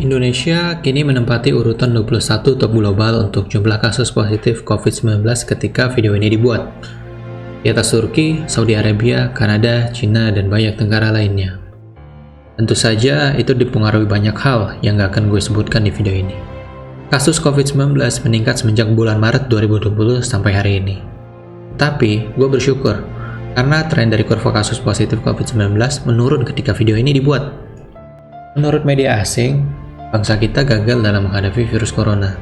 Indonesia kini menempati urutan 21 top global untuk jumlah kasus positif COVID-19 ketika video ini dibuat. Di atas Turki, Saudi Arabia, Kanada, Cina, dan banyak negara lainnya. Tentu saja itu dipengaruhi banyak hal yang gak akan gue sebutkan di video ini. Kasus COVID-19 meningkat semenjak bulan Maret 2020 sampai hari ini. Tapi, gue bersyukur karena tren dari kurva kasus positif COVID-19 menurun ketika video ini dibuat. Menurut media asing, bangsa kita gagal dalam menghadapi virus corona.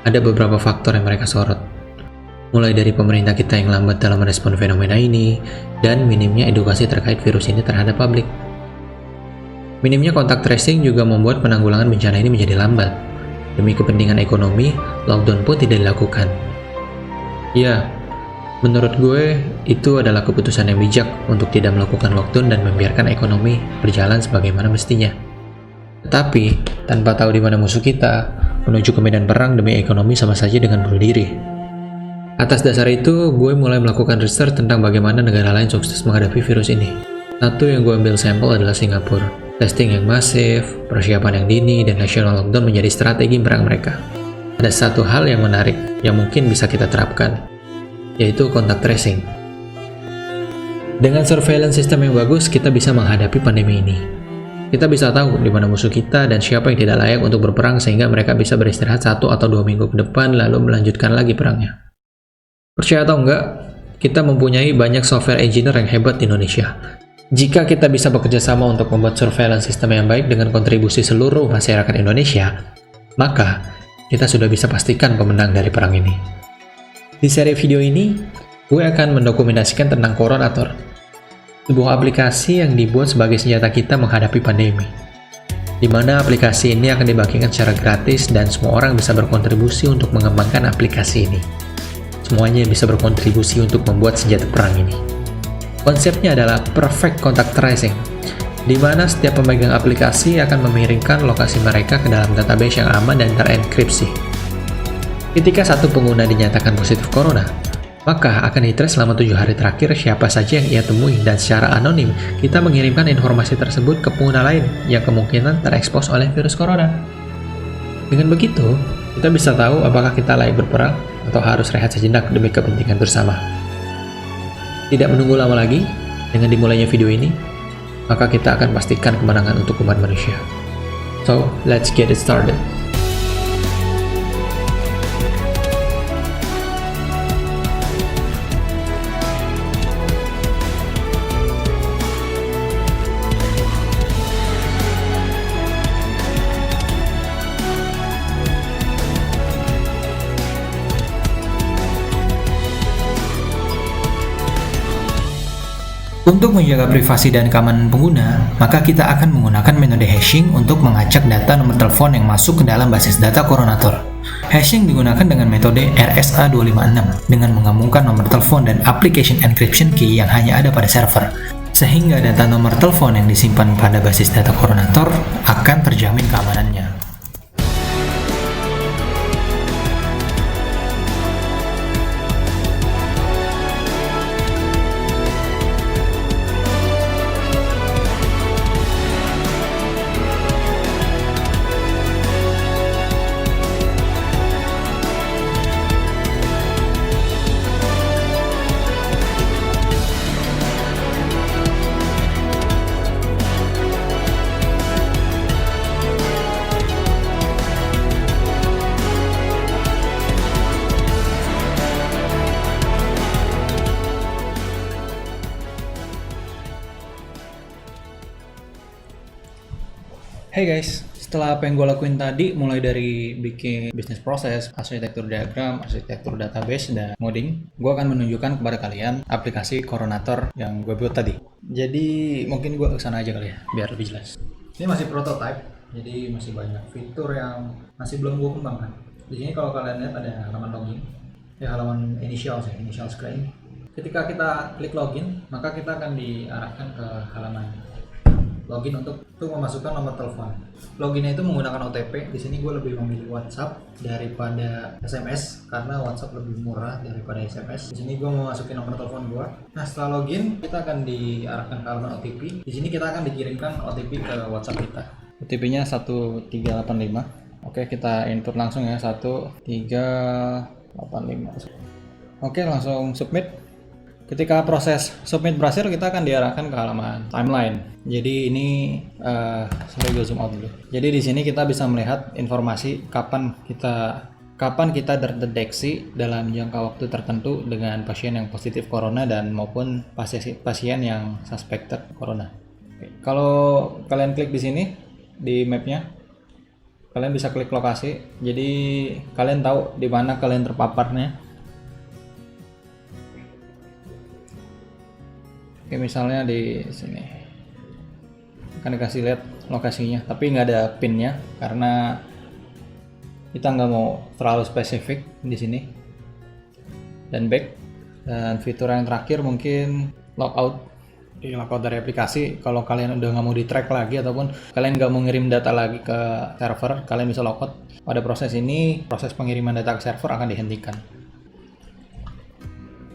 Ada beberapa faktor yang mereka sorot. Mulai dari pemerintah kita yang lambat dalam merespon fenomena ini, dan minimnya edukasi terkait virus ini terhadap publik. Minimnya kontak tracing juga membuat penanggulangan bencana ini menjadi lambat. Demi kepentingan ekonomi, lockdown pun tidak dilakukan. Ya, menurut gue, itu adalah keputusan yang bijak untuk tidak melakukan lockdown dan membiarkan ekonomi berjalan sebagaimana mestinya. Tetapi, tanpa tahu di mana musuh kita, menuju ke medan perang demi ekonomi sama saja dengan bunuh diri. Atas dasar itu, gue mulai melakukan research tentang bagaimana negara lain sukses menghadapi virus ini. Satu yang gue ambil sampel adalah Singapura. Testing yang masif, persiapan yang dini, dan national lockdown menjadi strategi perang mereka. Ada satu hal yang menarik yang mungkin bisa kita terapkan, yaitu kontak tracing. Dengan surveillance system yang bagus, kita bisa menghadapi pandemi ini. Kita bisa tahu di mana musuh kita dan siapa yang tidak layak untuk berperang sehingga mereka bisa beristirahat 1 atau 2 minggu ke depan lalu melanjutkan lagi perangnya. Percaya atau enggak, kita mempunyai banyak software engineer yang hebat di Indonesia. Jika kita bisa bekerja sama untuk membuat surveillance system yang baik dengan kontribusi seluruh masyarakat Indonesia, maka kita sudah bisa pastikan pemenang dari perang ini. Di seri video ini, gue akan mendokumentasikan tentang Coronator, sebuah aplikasi yang dibuat sebagai senjata kita menghadapi pandemi, di mana aplikasi ini akan dibagikan secara gratis dan semua orang bisa berkontribusi untuk mengembangkan aplikasi ini. Semuanya bisa berkontribusi untuk membuat senjata perang ini. Konsepnya adalah perfect contact tracing, di mana setiap pemegang aplikasi akan mengirimkan lokasi mereka ke dalam database yang aman dan terenkripsi. Ketika satu pengguna dinyatakan positif corona, maka akan ditrace selama 7 hari terakhir siapa saja yang ia temui dan secara anonim kita mengirimkan informasi tersebut ke pengguna lain yang kemungkinan terekspos oleh virus corona. Dengan begitu, kita bisa tahu apakah kita layak berperang atau harus rehat sejenak demi kepentingan bersama. Tidak menunggu lama lagi, dengan dimulainya video ini, maka kita akan pastikan kemenangan untuk umat manusia. So, let's get it started. Untuk menjaga privasi dan keamanan pengguna, maka kita akan menggunakan metode hashing untuk mengacak data nomor telepon yang masuk ke dalam basis data Coronator. Hashing digunakan dengan metode RSA256 dengan menggabungkan nomor telepon dan application encryption key yang hanya ada pada server, sehingga data nomor telepon yang disimpan pada basis data Coronator akan terjamin keamanannya. Hey guys, setelah apa yang gue lakuin tadi, mulai dari bikin bisnis proses, arsitektur diagram, arsitektur database, dan modding, gue akan menunjukkan kepada kalian aplikasi Coronator yang gue buat tadi. Jadi mungkin gue kesana aja kali ya, biar lebih jelas. Ini masih prototype, jadi masih banyak fitur yang masih belum gue kembangkan. Di sini kalau kalian lihat ada halaman login, halaman initial screen. Ketika kita klik login, maka kita akan diarahkan ke halaman login untuk memasukkan nomor telepon. Loginnya itu menggunakan OTP. Di sini gue lebih memilih WhatsApp daripada SMS karena WhatsApp lebih murah daripada SMS. Di sini gue mau masukin nomor telepon gue. Nah, setelah login kita akan diarahkan ke halaman OTP. Di sini kita akan dikirimkan OTP ke WhatsApp kita. OTP-nya 1385. Oke, kita input langsung ya, 1385. Oke, langsung submit. Ketika proses submit berhasil, kita akan diarahkan ke halaman timeline. Jadi ini sampai gue zoom out dulu. Jadi di sini kita bisa melihat informasi kapan kita terdeteksi dalam jangka waktu tertentu dengan pasien yang positif corona dan maupun pasien yang suspected corona. Oke. Kalau kalian klik di sini di mapnya, kalian bisa klik lokasi. Jadi kalian tahu di mana kalian terpaparnya. Oke, misalnya di sini akan dikasih lihat lokasinya, tapi nggak ada pinnya karena kita nggak mau terlalu spesifik di sini. Dan back, dan fitur yang terakhir mungkin logout dari aplikasi. Kalau kalian udah nggak mau di track lagi ataupun kalian nggak mau ngirim data lagi ke server, kalian bisa logout. Pada proses ini, proses pengiriman data ke server akan dihentikan.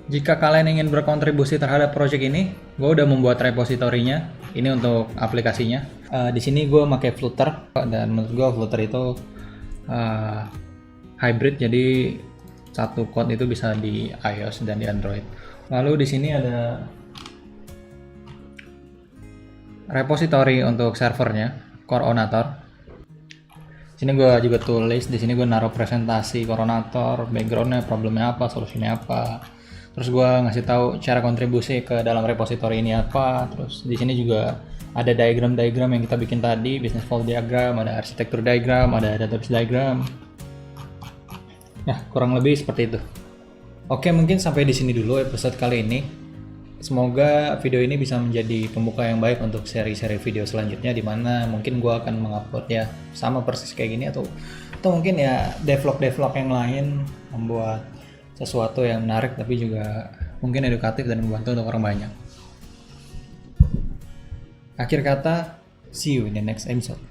Jika kalian ingin berkontribusi terhadap project ini, gue udah membuat repositorinya. Ini untuk aplikasinya. Di sini gue pakai Flutter, dan menurut gue Flutter itu hybrid, jadi satu code itu bisa di iOS dan di Android. Lalu di sini ada repository untuk servernya, Coronator. Sini gue juga tulis, di sini gue naruh presentasi Coronator, backgroundnya, problemnya apa, solusinya apa. Terus gue ngasih tahu cara kontribusi ke dalam repository ini apa. Terus di sini juga ada diagram yang kita bikin tadi, business flow diagram, ada arsitektur diagram, ada database diagram. Ya, kurang lebih seperti itu. Oke, mungkin sampai di sini dulu episode kali ini. Semoga video ini bisa menjadi pembuka yang baik untuk seri-seri video selanjutnya, di mana mungkin gue akan mengupload ya sama persis kayak gini, atau mungkin ya devlog yang lain, membuat sesuatu yang menarik tapi juga mungkin edukatif dan membantu untuk orang banyak. Akhir kata, see you in the next episode.